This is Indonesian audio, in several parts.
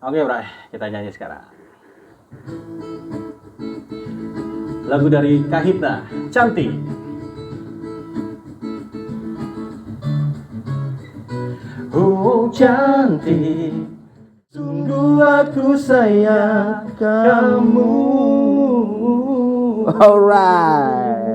Oke, Bray, kita nyanyi sekarang. Lagu dari Kahitna, Cantik. Oh cantik, sungguh aku sayang kamu. Alright.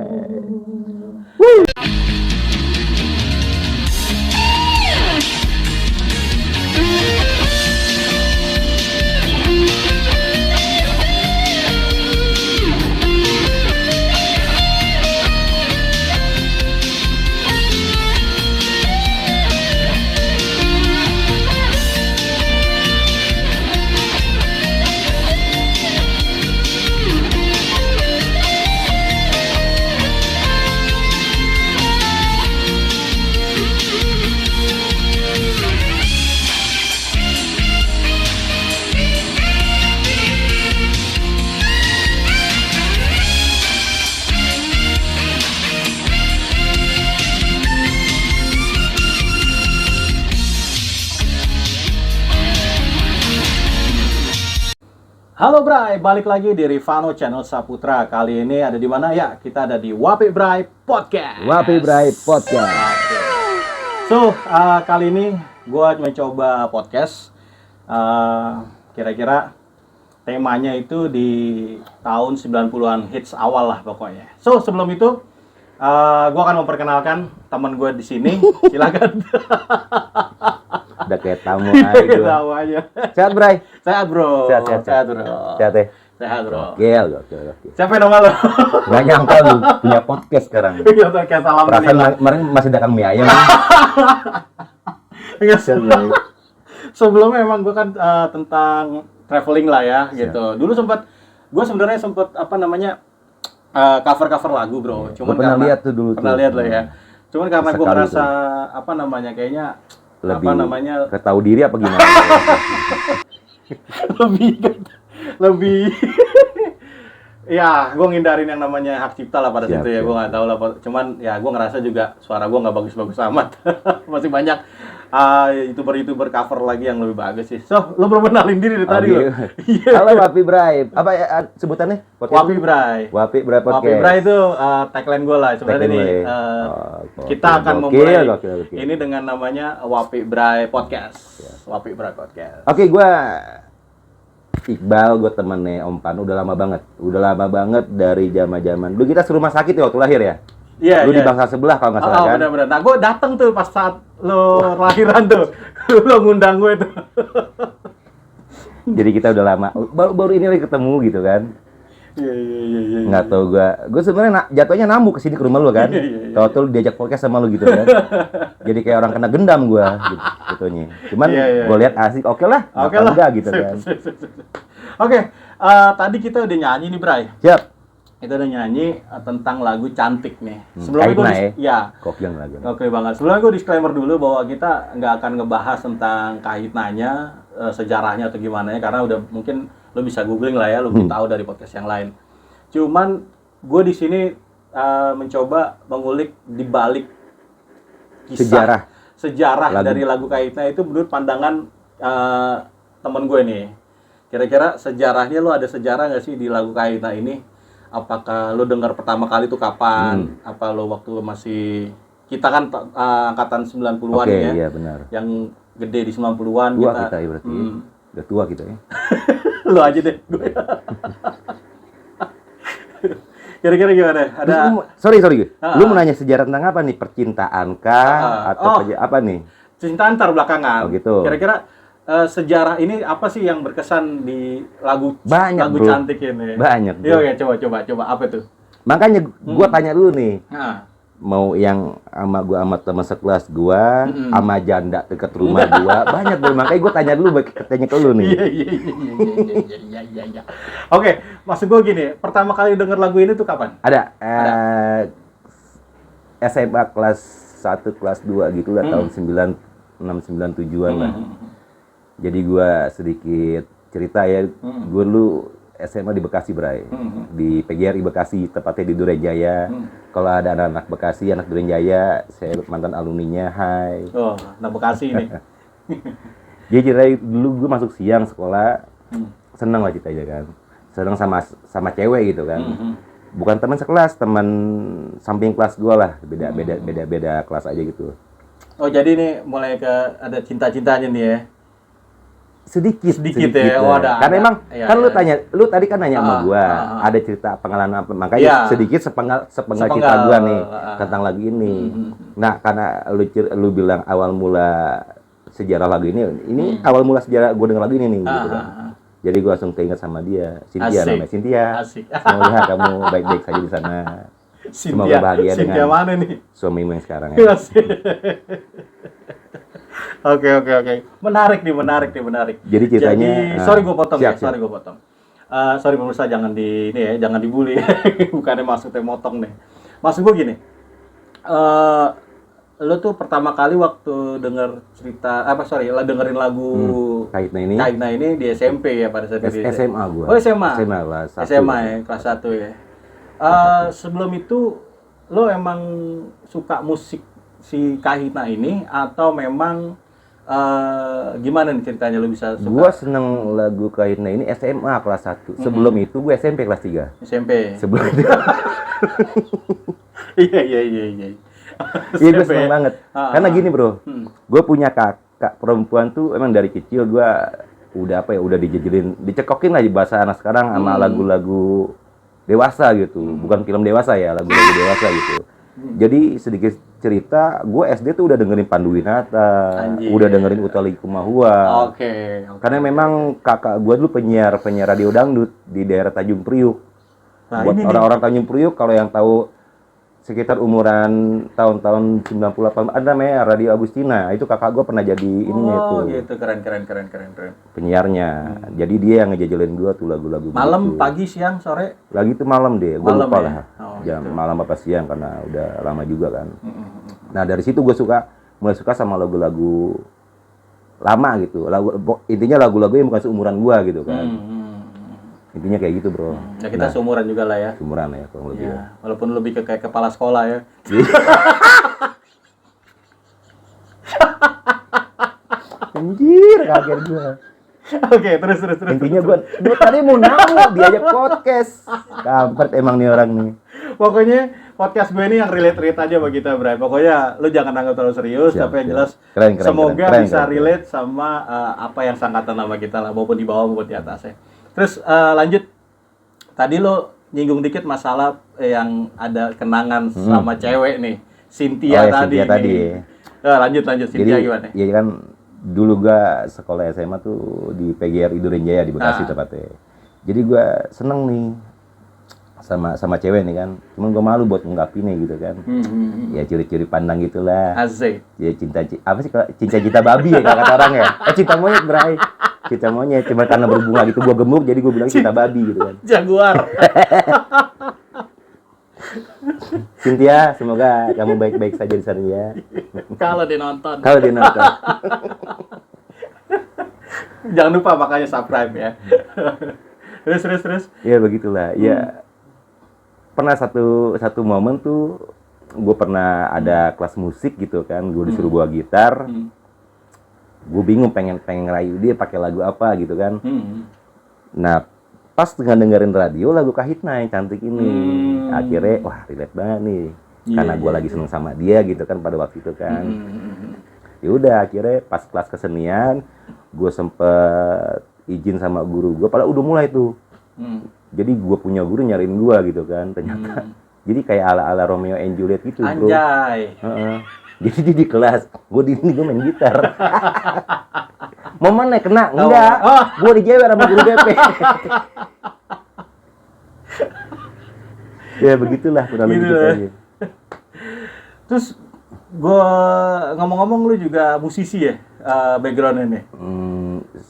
Halo Bray, balik lagi di Rivano Channel Saputra. Kali ini ada di mana ya? Kita ada di Wapi Bray Podcast. Wapi Bray Podcast. So, kali ini gue mencoba podcast. Kira-kira temanya itu di tahun 90-an hits awal lah pokoknya. So, sebelum itu gue akan memperkenalkan teman gue di sini. Silakan. Udah kayak tamu aja. Sehat, Bray? Sehat, Bro. Sehat, Bro. Sehat, ya? Sehat, Bro. Gokil. Siapa yang nama lo? Gak nyangka lu punya podcast sekarang. Iya, podcast Perasaan alhamdulillah. kemarin masih dagang mie ayam. Enggak sebelumnya emang gue kan tentang traveling lah ya gitu. Dulu gue sebenarnya sempat cover lagu, Bro. Cuman pernah lihat tuh dulu. Pernah lihat lah ya. Cuman karena gue Sekali merasa tuh. kayaknya Lebih tahu diri apa gimana? lebih ya gue ngindarin yang namanya hak cipta lah pada situ ya. Gue nggak tahu lah, cuman ya gue ngerasa juga suara gue nggak bagus-bagus amat. Masih banyak youtuber cover lagi yang lebih bagus sih. So lo belum kenalin diri dari tadi lo. Halo Wapi Bray, apa ya sebutannya? Wapi Bray. Wapi Bray Podcast. Wapi Bray itu tagline gue lah sebenarnya ini. Kita akan memulai ini dengan namanya Wapi Bray Podcast. Wapi Bray Podcast. Oke, gue Iqbal, gue temennya Om Pan, udah lama banget dari zaman dulu kita serumah sakit ya waktu lahir ya. Iya. Lu di bangsa sebelah kalau nggak salah kan. Benar. Nah, gue datang tuh pas saat lo lahiran tuh, lo ngundang gue tuh. Jadi kita udah lama, baru ini lagi ketemu gitu kan. Iya. Nggak tahu gue sebenarnya jatuhnya namu kesini ke rumah lu kan. Tahu-tahu diajak podcast sama lu gitu kan. Jadi kayak orang kena gendam gue gitunya. Cuman gue lihat asik, oke lah enggak gitu kan. Oke, tadi kita udah nyanyi nih, Bray. Siap. Kita udah nyanyi tentang lagu Cantik nih. Sebelumnya Kahitna ya. Oke banget. Sebelumnya gue disclaimer dulu bahwa kita nggak akan ngebahas tentang Kahitnanya, sejarahnya atau gimana ya, karena udah mungkin lo bisa googling lah ya, lo bisa tahu dari podcast yang lain. Cuman gue di sini mencoba mengulik di balik kisah sejarah dari lagu Kahitna itu menurut pandangan temen gue nih. Kira-kira sejarahnya lo ada sejarah nggak sih di lagu Kahitna ini? Apakah lo dengar pertama kali itu kapan? Apa lo waktu masih kita kan angkatan 90-an ya? Iya benar. Yang gede di 90-an kita ya berarti. Udah tua kita ya. Lo aja deh. Kira-kira gimana? Sorry. Lu mau nanya sejarah tentang apa nih? Percintaan kah atau apa nih? Cinta antar belakangan. Oh gitu. Kira-kira sejarah ini apa sih yang berkesan di lagu banyak, lagu bro. Cantik ini? Banyak. Iya, coba apa tuh? Makanya gua tanya dulu nih. mau yang sama teman sekelas gua, sama janda dekat rumah gua, banyak bro. Makanya gua tanya dulu, tanya ke lu nih. Iya. Oke, maksud gua gini, pertama kali denger lagu ini tuh kapan? Ada. SMA kelas 1, kelas 2 gitu lah, tahun 96-97-an lah. Jadi gua sedikit cerita ya, gua dulu SMA di Bekasi, Bray. Di PGRI Bekasi, tepatnya di Durenjaya. Kalau ada anak-anak Bekasi, anak Durenjaya, saya mantan alumninya, hai. Oh, anak Bekasi nih. Jadi ceritanya dulu gue masuk siang sekolah, seneng lah ceritanya kan. Seneng sama cewek gitu kan. Bukan teman sekelas, teman samping kelas gue lah, beda kelas aja gitu. Oh jadi ini mulai ke ada cinta-cintanya nih ya? Sedikit ya. Oh, Karena emang ya, kan ya. lu tadi kan nanya sama gua, ada cerita pengalaman apa, makanya Ya. sedikit sepenggal cerita gua nih tentang lagu ini. Nah, karena lu bilang awal mula sejarah lagu ini awal mula sejarah gua denger lagu ini nih gitu kan. Jadi gua langsung keinget sama dia, Cynthia namanya. Cynthia. Semoga kamu baik-baik saja di sana. Semoga bahagia Cynthia dengan mana nih? suamimu yang sekarang ya. Oke. Menarik nih. Jadi ceritanya, sorry gue potong siap. Sorry pemirsa, jangan jangan dibully. Bukannya maksudnya motong nih. Maksud gue gini. Lo tuh pertama kali waktu dengerin lagu Kahitna ini di SMP ya pada saat itu. SMA gua. Oh, SMA. SMA ya, kelas 1 ya. Sebelum itu lo emang suka musik si Kahitna ini atau memang gimana nih ceritanya lo bisa suka? Gua seneng lagu Kahitna ini SMA kelas 1. Sebelum itu gue SMP kelas 3. SMP. Sebelum itu. Iya. Iya, gue seneng banget. Karena gini, Bro. Gue punya kakak perempuan tuh emang dari kecil gue udah dicekokin lah di bahasa anak sekarang sama lagu-lagu dewasa gitu. Bukan film dewasa ya, lagu-lagu dewasa gitu. Jadi sedikit cerita, gue SD tuh udah dengerin Pandu Winata, udah dengerin Utha Likumahua. Oke. Karena memang kakak gue dulu penyiar radio dangdut di daerah Tanjung Priuk. Nah, buat orang-orang Tanjung Priuk, kalau yang tahu sekitar umuran tahun-tahun 98 ada namanya Radio Agustina. Itu kakak gue pernah jadi ininya itu. Oh gitu, keren. Penyiarnya. Jadi dia yang ngejajalin gue tuh lagu-lagu malam, gitu. pagi, siang, sore? Lagi itu malam deh, gue lupa lah. Gitu. Malam apa siang karena udah lama juga kan. Nah dari situ gue mulai suka sama lagu-lagu lama gitu. Intinya lagu-lagu yang bukan seumuran gue gitu kan. Intinya kayak gitu, Bro. Ya kita seumuran juga lah ya. Seumuran ya kurang lebih. Ya. Walaupun lebih ke kayak kepala sekolah ya. Anjir, kaget gue. Oke, terus. Intinya gue tadi mau diajak podcast. Kampret emang nih orang nih. Pokoknya podcast gue ini yang relate aja bagi kita, Bray. Pokoknya lu jangan anggap terlalu serius, tapi yang jelas semoga bisa relate sama apa yang sangkatan nama kita lah, maupun di bawah maupun di atas ya. Terus lanjut, tadi lo nyinggung dikit masalah yang ada kenangan sama cewek nih, Cynthia tadi. Lanjut, Cynthia gimana? Iya kan, dulu gua sekolah SMA tuh di PGRI Durenjaya di Bekasi tepatnya. Jadi gua seneng nih sama cewek nih kan, cuman gua malu buat ngungkapinnya gitu kan. Ya ciri-ciri pandang gitulah. Asik. Ya cinta babi ya kata orang ya. Cinta monyet, Bray. Cinta monyet, cuma karena berbunga gitu gua gemuk jadi gua bilang cinta babi gitu kan. Jaguar. Cynthia, semoga kamu baik-baik saja di sana ya. Kalau dia nonton. Jangan lupa makanya subscribe ya. Terus. Ya begitulah. Ya pernah satu momen tuh gue pernah ada kelas musik gitu kan, gue disuruh bawa gitar. Gue bingung pengen ngerayu dia pakai lagu apa gitu kan. Nah, pas dengerin radio lagu Kahitna yang cantik ini. Akhirnya wah relate banget nih. Karena gue lagi seneng sama dia gitu kan pada waktu itu kan. Ya udah akhirnya pas kelas kesenian gue sempet izin sama guru gue, padahal udah mulai tuh. Jadi gue punya guru nyariin gue gitu kan ternyata. Jadi kayak ala Romeo and Juliet gitu, Bro. Anjay. Jadi di kelas gue main gitar. Momen kena enggak? Gue dijewer sama guru BP. Ya begitulah kurang lebih gitu aja. Terus gue ngomong-ngomong lu juga musisi ya background ini?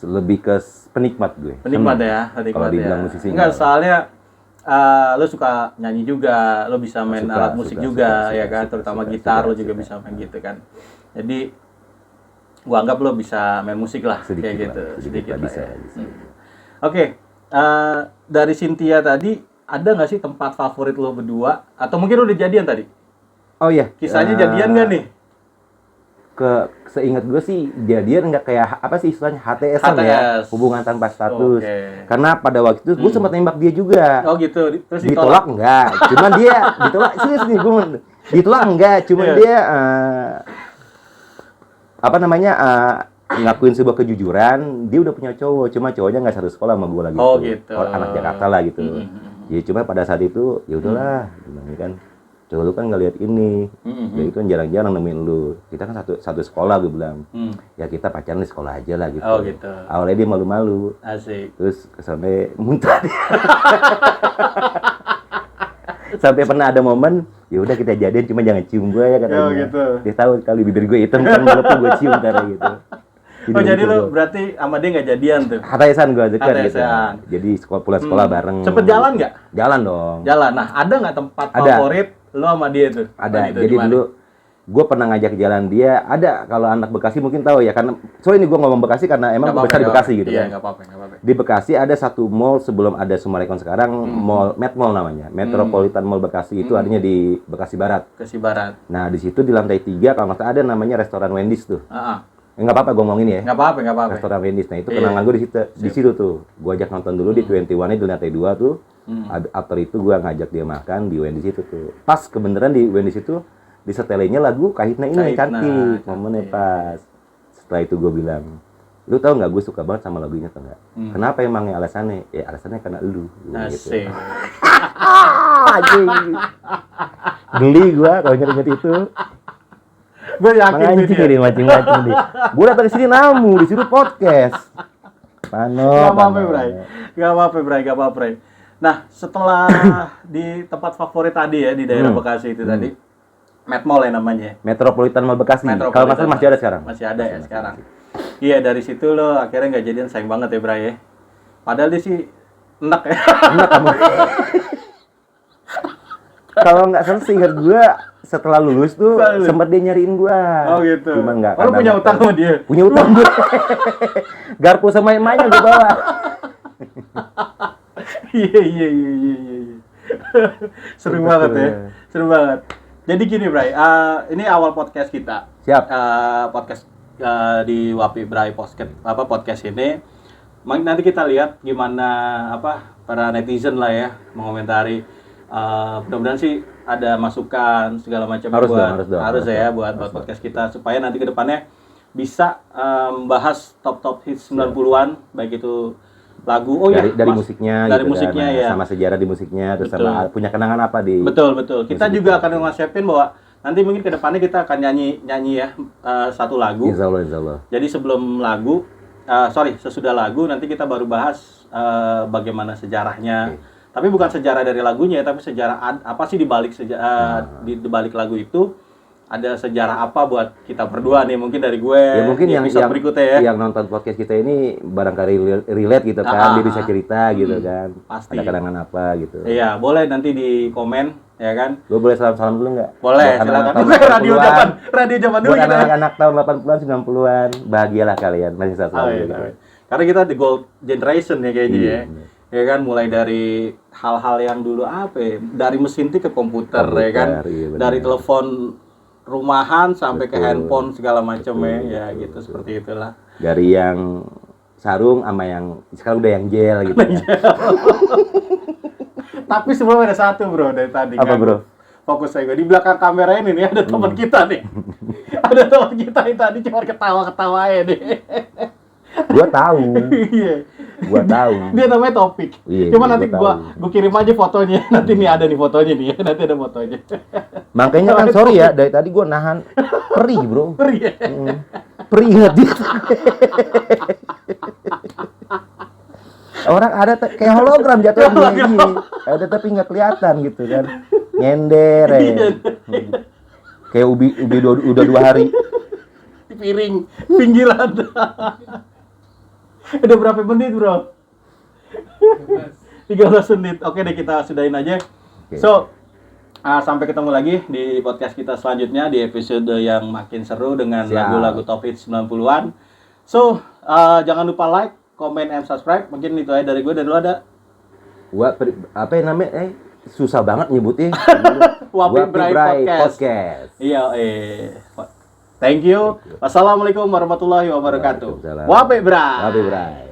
Lebih ke penikmat gue. Penikmat ya? Kalau dibilang musisi enggak, soalnya lu suka nyanyi juga, lu bisa main alat musik juga ya kan, terutama gitar lu juga bisa main gitu kan. Jadi gua anggap lu bisa main musik lah sedikit kayak gitu, sedikit lah ya. Oke, dari Cynthia tadi ada nggak sih tempat favorit lu berdua? Atau mungkin udah jadian tadi? Oh iya. Kisahnya jadian nggak nih? seingat gue sih jadian nggak kayak apa sih istilahnya HTS-an ya, hubungan tanpa status. Karena pada waktu itu gue sempat nembak dia juga. Oh gitu. Terus ditolak enggak, cuman dia ditolak serius nih gue ditolak enggak, cuman dia apa namanya ngakuin sebuah kejujuran, dia udah punya cowok, cuma cowoknya nggak satu sekolah sama gue lagi. Oh gitu. Anak Jakarta lah gitu. Ya cuma pada saat itu ya udahlah, kan. Coba lu kan nggak lihat ini, ya itu kan jarang-jarang nemuin lu. Kita kan satu sekolah, gue bilang. Ya kita pacaran di sekolah aja lah gitu. Oh gitu. Awalnya dia malu-malu. Asik. Terus sampai muntah dia. Sampai pernah ada momen, ya udah kita jadian, cuma jangan cium gue ya katanya. Oh gitu. Dia tahu kali bibir gue hitam kan, gue cium karena gitu. Oh jadi lu berarti sama dia nggak jadian tuh? HTS-an gue dekat gitu. HTS-an. Jadi pulang sekolah bareng. Sempet jalan nggak? Jalan dong. Jalan. Nah ada nggak tempat favorit lu sama dia tuh? Ada. Jadi dulu gue pernah ngajak jalan dia. Ada kalau anak Bekasi mungkin tahu ya, karena soalnya ini gue ngomong Bekasi karena emang gue besar di Bekasi gitu kan. Iya nggak apa-apa. Di Bekasi ada satu mall sebelum ada Summarecon sekarang, mall Mall namanya, Metropolitan Mall Bekasi itu adanya di Bekasi Barat. Bekasi Barat. Nah di situ di lantai 3 kalau nggak salah ada namanya restoran Wendy's tuh. Nggak apa-apa gue ngomongin ya. Nggak apa-apa. Restoran Wendy's. Nah itu kenangan gue di situ tuh. Gue ajak nonton dulu di 21-nya di lantai 2 tuh. After itu gue ngajak dia makan di Wendy's itu tuh. Pas kebenaran di Wendy's itu di setelahnya lagu Kahitna ini cantik. Momennya pas. Setelah itu gue bilang, lu tau nggak gue suka banget sama lagunya atau nggak? Kenapa emangnya alasannya? Ya alasannya karena lu. Asik. Gitu. Geli gue kalau nyari itu. Gue yakin dia macing-macing nih. Gue datang ke sini namu, disuruh podcast. Gak apa-apa, Bray. Nah, setelah di tempat favorit tadi ya di daerah Bekasi itu tadi, Mall ya namanya. Metropolitan Mall Bekasi. Kalau masih masih ada sekarang. Masih ada ya sekarang. Iya, dari situ lo akhirnya nggak jadian, sayang banget ya, Bray ya. Padahal dia sih enak ya. Enak kamu. Kalau nggak salah seingat gue setelah lulus tuh sempat dia nyariin gue. Oh gitu. Cuman nggak. Lu punya utang sama dia? Punya utang gue. Garpu sama emaknya gue bawa. Iya. Seru banget ya. Seru banget. Jadi gini, Bray. Ini awal podcast kita. Siap. Podcast di Wapi Bray podcast ini. Nanti kita lihat gimana para netizen lah ya mengomentari. Mudah-mudahan sih ada masukan segala macam harus ya buat podcast kita supaya nanti ke depannya bisa membahas top hits 90-an baik itu lagu dari musiknya dari gitu musiknya kan, ya sama sejarah di musiknya terus sama punya kenangan apa di betul kita juga akan nge-shapin bahwa nanti mungkin ke depannya kita akan nyanyi ya satu lagu. Insyaallah. Jadi sebelum lagu sesudah lagu nanti kita baru bahas bagaimana sejarahnya. Tapi bukan sejarah dari lagunya, tapi sejarah apa sih di balik lagu itu, ada sejarah apa buat kita berdua nih, mungkin dari gue ya, mungkin yang berikutnya ya. Yang nonton podcast kita ini barangkali relate gitu kan, dia bisa cerita gitu kan. Pasti. Ada kenangan apa gitu. Iya, boleh nanti di komen ya kan. Gue boleh salam-salam dulu nggak? Boleh, silakan. Radio zaman dulu buat anak-anak tahun 80-an, 90-an, bahagialah kalian, masih satu gitu. Karena kita di gold generation ya kayaknya ya. Ya kan, mulai dari hal-hal yang dulu dari mesin ke komputer ya kan, iya, dari telepon rumahan sampai ke handphone segala macam ya gitu, seperti itulah. Dari yang sarung sama yang sekarang udah yang gel gitu. Tapi sebelum ada satu bro dari tadi. Apa kan? Bro? Fokus saya di belakang kamera ini nih ada teman kita nih. Ada teman kita nih tadi cuma ketawa-ketawa aja deh. Gua tahu. Iya. Gua tahu. Dia namanya Topik. Iya, cuma nanti gua kirim aja fotonya. Nanti nih ada nih fotonya nih. Nanti ada fotonya. Makanya kan sorry ya, dari tadi gua nahan perih, Bro. Perih. Ya? Perih banget dia. Orang ada kayak hologram jatuhnya gini. Ada tapi nggak kelihatan gitu kan. Nyender ya. Kayak ubi udah 2 hari. Di piring pinggiran. Udah berapa menit, Bro? 13 menit. Oke deh, kita sudahin aja. Okay. So, sampai ketemu lagi di podcast kita selanjutnya di episode yang makin seru dengan lagu-lagu top hits 90-an. So, jangan lupa like, comment, and subscribe. Mungkin itu aja dari gue. Dan lu ada? Apa yang namanya? Susah banget nyebutnya. Wapi Bray Podcast. Iya, Thank you. Wassalamualaikum warahmatullahi wabarakatuh. Waalaikumsalam. Wape, Bray. Wabe, Bray.